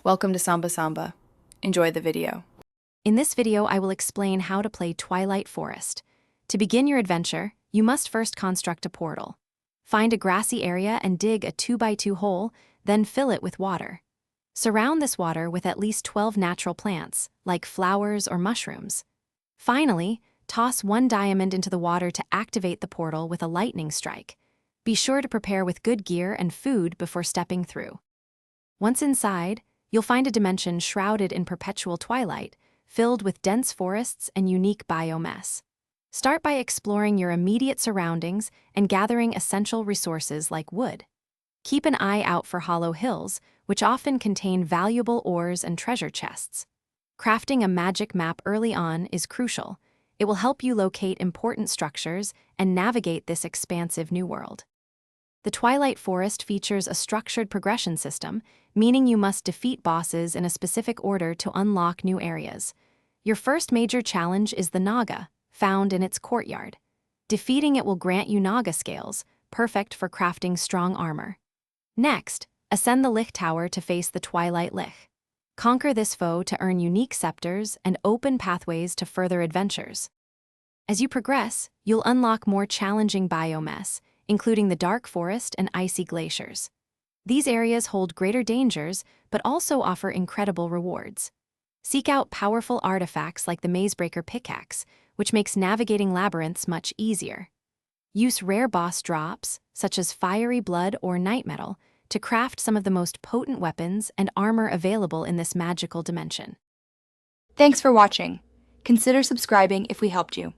Welcome to Samba Samba. Enjoy the video. In this video, I will explain how to play Twilight Forest. To begin your adventure, you must first construct a portal. Find a grassy area and dig a 2x2 hole, then fill it with water. Surround this water with at least 12 natural plants, like flowers or mushrooms. Finally, toss one diamond into the water to activate the portal with a lightning strike. Be sure to prepare with good gear and food before stepping through. Once inside, you'll find a dimension shrouded in perpetual twilight, filled with dense forests and unique biomass. Start by exploring your immediate surroundings and gathering essential resources like wood. Keep an eye out for hollow hills, which often contain valuable ores and treasure chests. Crafting a magic map early on is crucial. It will help you locate important structures and navigate this expansive new world. The Twilight Forest features a structured progression system, meaning you must defeat bosses in a specific order to unlock new areas. Your first major challenge is the Naga, found in its courtyard. Defeating it will grant you Naga scales, perfect for crafting strong armor. Next, ascend the Lich Tower to face the Twilight Lich. Conquer this foe to earn unique scepters and open pathways to further adventures. As you progress, you'll unlock more challenging biomass, including the dark forest and icy glaciers. These areas hold greater dangers, but also offer incredible rewards. Seek out powerful artifacts like the Mazebreaker pickaxe, which makes navigating labyrinths much easier. Use rare boss drops, such as fiery blood or night metal, to craft some of the most potent weapons and armor available in this magical dimension. Thanks for watching. Consider subscribing if we helped you.